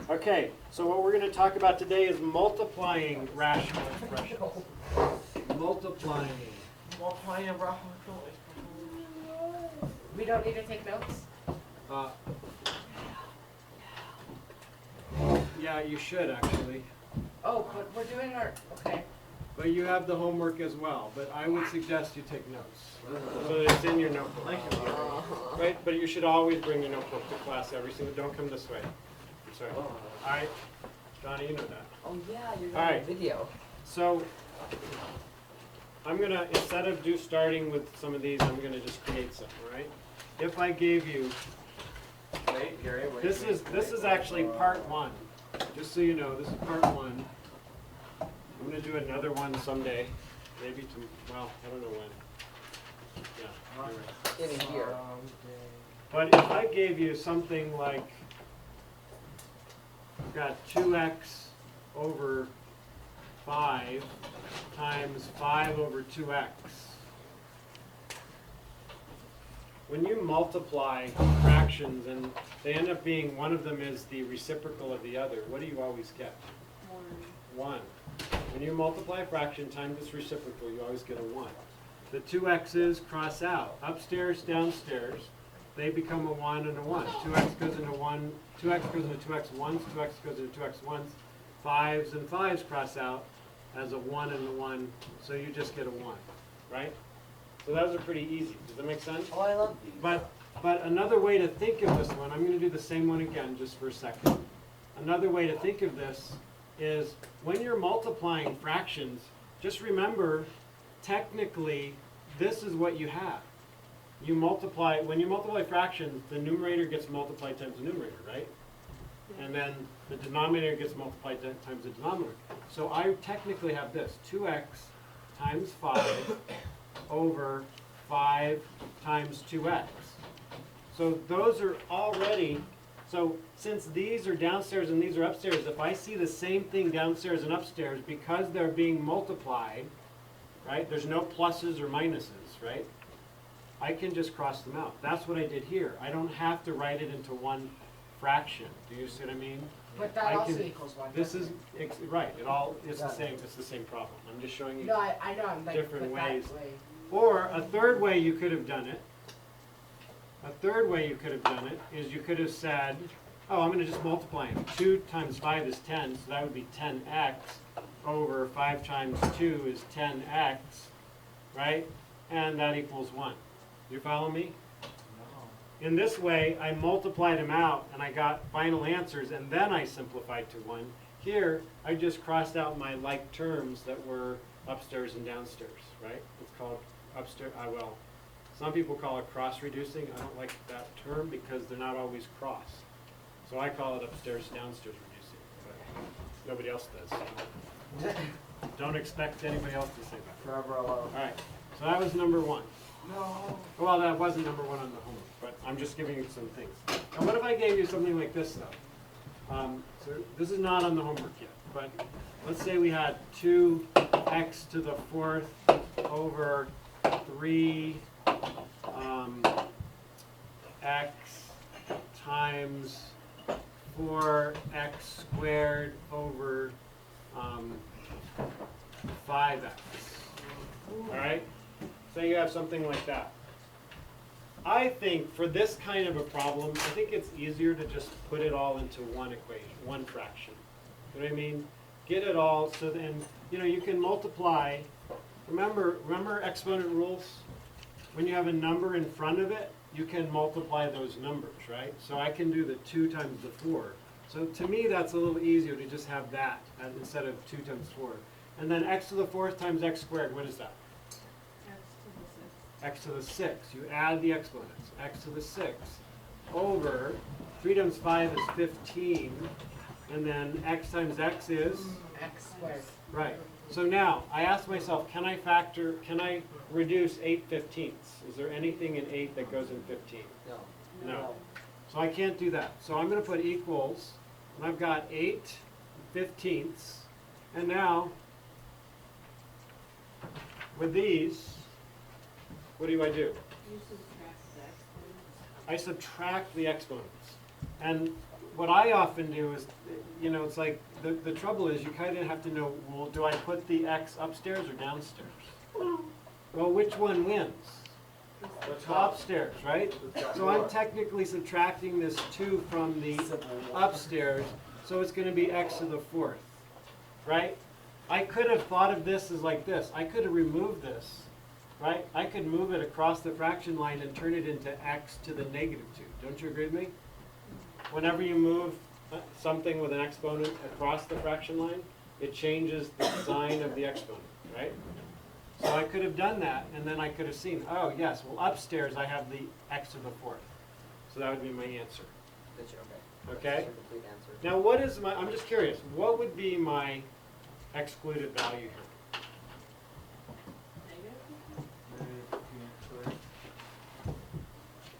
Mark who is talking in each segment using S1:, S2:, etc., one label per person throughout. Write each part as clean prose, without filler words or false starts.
S1: Okay, so what we're going to talk about today is multiplying rational expressions. Multiplying.
S2: We don't need to take notes?
S1: Yeah, you should actually.
S2: Oh, but we're doing our, okay.
S1: But you have the homework as well. But I would suggest you take notes. So that it's in your notebook. Right? But you should always bring your notebook to class every single, don't come this way. I'm sorry. All right. Donnie, you know that.
S3: Oh yeah, you're
S1: All right.
S3: doing a video.
S1: So I'm going to, instead of starting with some of these, I'm going to just create some, all right? If I gave you,
S3: Wait, Gary, wait.
S1: this is actually part one. Just so you know, this is part one. I'm going to do another one someday. Maybe, well, I don't know when. Yeah, you're right.
S3: In here.
S1: But if I gave you something like, I've got 2x over 5 times 5 over 2x. When you multiply fractions and they end up being, one of them is the reciprocal of the other, what do you always get? 1. When you multiply a fraction times its reciprocal, you always get a 1. The 2x's cross out. Upstairs, downstairs, they become a 1 and a 1. 2x goes into 1, 2x goes into 2x ones, 2x goes into 2x ones. 5s and 5s cross out as a 1 and a 1, so you just get a 1, right? So those are pretty easy. Does that make sense?
S3: Oh, I love these.
S1: But another way to think of this one, I'm going to do the same one again just for a second. Another way to think of this is when you're multiplying fractions, just remember, technically, this is what you have. You multiply, when you multiply fractions, the numerator gets multiplied times the numerator, right? And then the denominator gets multiplied times the denominator. So I technically have this, 2x times 5 over 5 times 2x. So those are already, so since these are downstairs and these are upstairs, if I see the same thing downstairs and upstairs, because they're being multiplied, right, there's no pluses or minuses, right? I can just cross them out. That's what I did here. I don't have to write it into one fraction. Do you see what I mean?
S2: But that also equals 1.
S1: This is, right, it's the same problem. I'm just showing you
S2: No, I know, I'm like,
S1: different
S2: but that
S1: ways.
S2: way.
S1: Or a third way you could have done it, is you could have said, oh, I'm going to just multiply them. 2 times 5 is 10, so that would be 10x over 5 times 2 is 10x, right? And that equals 1. You follow me? In this way, I multiplied them out and I got final answers, and then I simplified to 1. Here, I just crossed out my like terms that were upstairs and downstairs, right? It's called upstairs, well, some people call it cross-reducing. I don't like that term because they're not always cross. So I call it upstairs, downstairs reducing, but nobody else does. Don't expect anybody else to say that.
S3: Forever alone.
S1: All right, so that was number 1.
S3: No.
S1: Well, that wasn't number 1 on the homework, but I'm just giving you some things. And what if I gave you something like this, though? So this is not on the homework yet, but let's say we had 2x to the 4th over 3 x times 4x squared over 5x. All right? So you have something like that. I think for this kind of a problem, I think it's easier to just put it all into one equation, one fraction. You know what I mean? Get it all, so then, you can multiply. Remember exponent rules? When you have a number in front of it, you can multiply those numbers, right? So I can do the 2 times the 4. So to me, that's a little easier to just have that instead of 2 times 4. And then x to the 4th times x squared, what is that? X to the 6. You add the exponents. X to the 6 over 3 times 5 is 15. And then x times x is?
S2: X squared.
S1: Right. So now, I asked myself, can I reduce 8/15? Is there anything in 8 that goes in 15? No. So I can't do that. So I'm going to put equals, and I've got 8/15. And now, with these, what do? I subtract the exponents. And what I often do is, you know, it's like, the trouble is you kind of have to know, well, do I put the x upstairs or downstairs? Well, which one wins? The upstairs, right? So I'm technically subtracting this 2 from the upstairs, so it's going to be x to the 4th, right? I could have thought of this as like this. I could have removed this, right? I could move it across the fraction line and turn it into x to the negative 2. Don't you agree with me? Whenever you move something with an exponent across the fraction line, it changes the sign of the exponent, right? So I could have done that, and then I could have seen, oh yes, well upstairs I have the x to the 4th. So that would be my answer.
S3: That's your
S1: Okay?
S3: That's your complete answer.
S1: Now what is my, I'm just curious, what would be my excluded value here?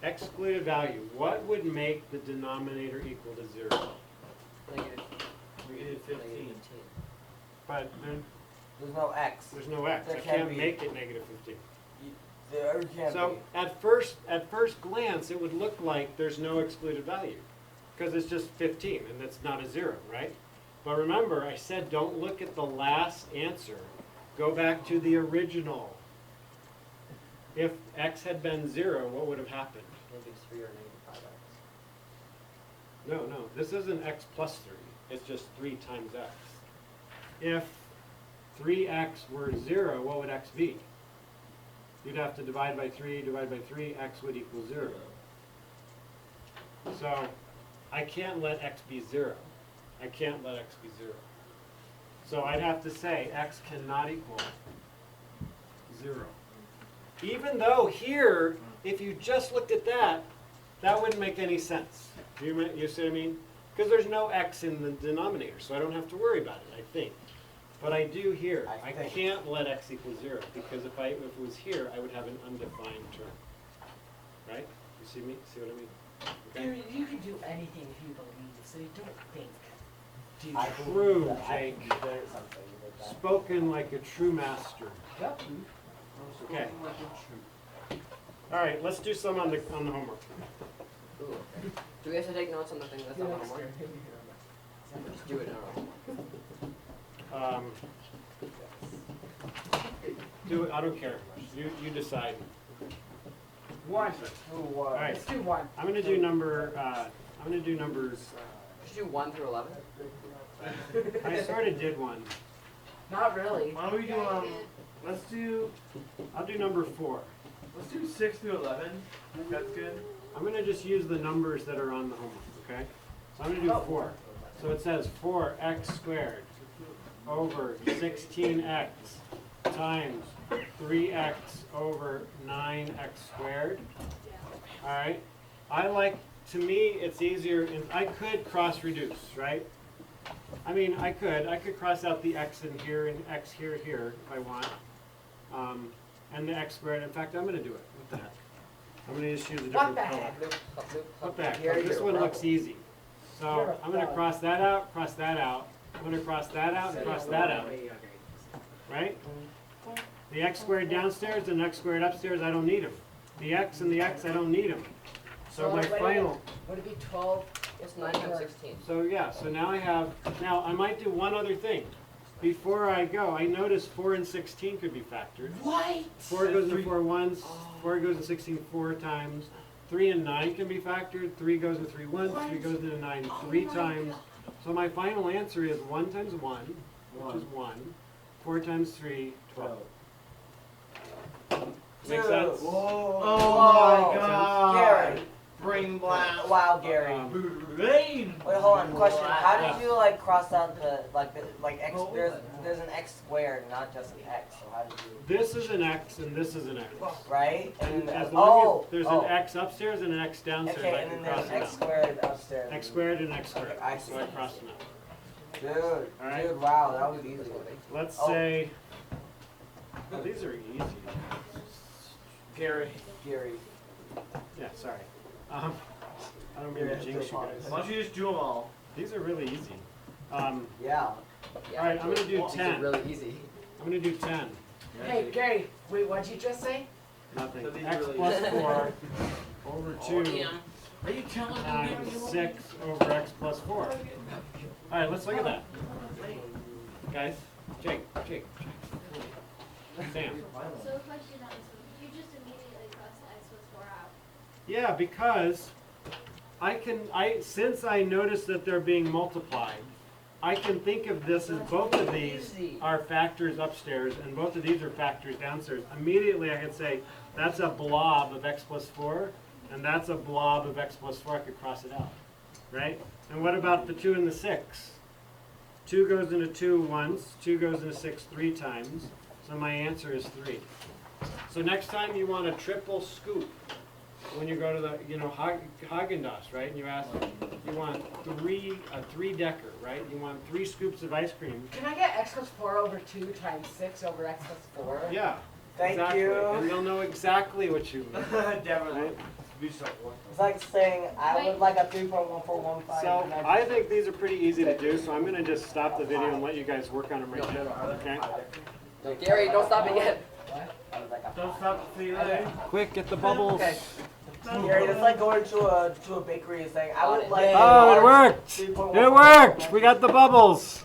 S1: Excluded value, what would make the denominator equal to 0?
S3: Negative.
S4: Negative 15.
S1: But
S5: There's no x.
S1: there's no x,
S5: There
S1: I
S5: can't
S1: can't
S5: be.
S1: make it negative 15.
S5: There can't
S1: So at first glance, it would look like there's no excluded value, because it's just 15, and it's not a 0, right? But remember, I said don't look at the last answer. Go back to the original. If x had been 0, what would have happened?
S3: Negative 3 or negative 5x.
S1: No, this isn't x plus 3. It's just 3 times x. If 3x were 0, what would x be? You'd have to divide by 3, x would equal 0. So I can't let x be 0. I can't let x be 0. So I'd have to say x cannot equal 0. Even though here, if you just looked at that, that wouldn't make any sense. You see what I mean? Because there's no x in the denominator, so I don't have to worry about it, I think. But I do here. I can't let x equal 0, because if it was here, I would have an undefined term. Right? You see me? See what I mean? Okay?
S2: Dude, you can do anything if you believe, so you don't think. Dude.
S5: I
S1: True,
S5: believe that I
S1: Jake.
S5: can do something with that.
S1: Spoken like a true master.
S2: Yep.
S1: Okay. All right, let's do some on the homework.
S3: Ooh, okay. Do we have to take notes on the thing that's on the homework? Just do it now.
S1: Do it. I don't care. You decide.
S2: 1.
S1: All right.
S2: Let's do 1.
S1: I'm gonna do numbers.
S3: Should do 1 through 11.
S1: I sort of did one.
S2: Not really.
S4: Why don't we do,
S1: I'll do number 4.
S4: let's do 6 through 11. I think that's good.
S1: I'm gonna just use the numbers that are on the homework. Okay. So I'm gonna do 4. So it says 4x squared over 16x times 3x over 9x squared. All right. To me, it's easier, and I could cross reduce, right? I mean, I could cross out the x in here and x here, here, if I want. And the x squared. In fact, I'm going to do it. What the heck? I'm going to just use a different
S2: What the
S1: color.
S2: heck?
S1: What the heck?
S2: You're
S1: This
S2: a
S1: one
S2: rebel.
S1: looks easy.
S2: You're
S1: So
S2: a
S1: I'm going to
S2: thug.
S1: cross that out, cross that out. I'm going to cross that out and cross that out. Right? The x squared downstairs and x squared upstairs, I don't need them. The x and the x, I don't need them. So my
S2: wait a minute.
S1: final,
S2: Would it be 12?
S3: It's 9 times 16.
S1: so yeah, so now I might do one other thing. Before I go, I noticed 4 and 16 could be factored.
S2: What?
S1: 4 goes in 4 once, 4 goes in 16 4 times. 3 and 9 can be factored, 3 goes in 3 once, 3 goes into 9 3 times. So my final answer is 1 times 1, which is 1, 4 times 3, 12. Make
S5: Dude.
S1: sense?
S5: Whoa.
S4: Oh my God.
S5: Gary.
S4: Brain blast.
S5: Wow, Gary.
S4: Brain.
S5: Wait, hold on. Question. How
S1: Yeah.
S5: did you like cross out the x? There's an x squared, not just an x. So how did you?
S1: This is an x and this is an x.
S5: Right?
S1: And
S5: then
S1: as long as there's an x upstairs and an x downstairs,
S5: Okay,
S1: I
S5: and
S1: can
S5: then
S1: cross
S5: there's
S1: them
S5: x
S1: out.
S5: squared upstairs.
S1: X squared and x squared.
S5: Okay, I see.
S1: So I cross them out.
S5: Dude.
S1: Alright.
S5: Dude, wow, that was easy.
S1: Let's
S5: Oh.
S1: say, oh, these are easy.
S4: Gary.
S5: Gary.
S1: Yeah, sorry. I don't mean to jinx you guys.
S4: Why don't you just do them all?
S1: These are really easy.
S5: Yeah.
S3: Yeah,
S1: Alright, I'm gonna do
S3: these are
S1: 10.
S3: really easy.
S1: I'm gonna do 10.
S2: Hey, Gary, wait, what'd you just say?
S1: Nothing.
S4: So these
S1: X
S4: really
S1: plus
S4: easy.
S1: 4 over 2
S4: Are you telling
S1: times 6 over x plus 4. All right, let's look at that. Guys, Jake. Sam.
S6: So a question on this one, you just immediately cross the x plus 4 out.
S1: Yeah, because since I notice that they're being multiplied, I can think of this as both of these are factors upstairs and both of these are factors downstairs. Immediately I could say that's a blob of x plus 4 and that's a blob of x plus 4. I could cross it out, right? And what about the 2 and the 6? 2 goes into 2 once, 2 goes into 6 3 times, so my answer is 3. So next time you want a triple scoop, when you go to the, Haagen-Dazs, right? And you ask, you want a 3-decker, right? You want 3 scoops of ice cream.
S2: Can I get x plus 4 over 2 times 6 over x plus 4?
S1: Yeah.
S5: Thank
S1: exactly.
S5: you.
S1: And they'll know exactly what you mean.
S4: Definitely.
S1: Right?
S5: It's like saying I would like a 3.1415.
S1: So I think these are pretty easy to do, so I'm going to just stop the video and let you guys work on them right now. Okay?
S3: No, Gary, don't stop it yet.
S4: Don't stop. See you later.
S1: Quick, get the bubbles.
S5: Okay. Gary, it's like going to a bakery and saying I would like.
S1: Oh, it worked! It worked! We got the bubbles!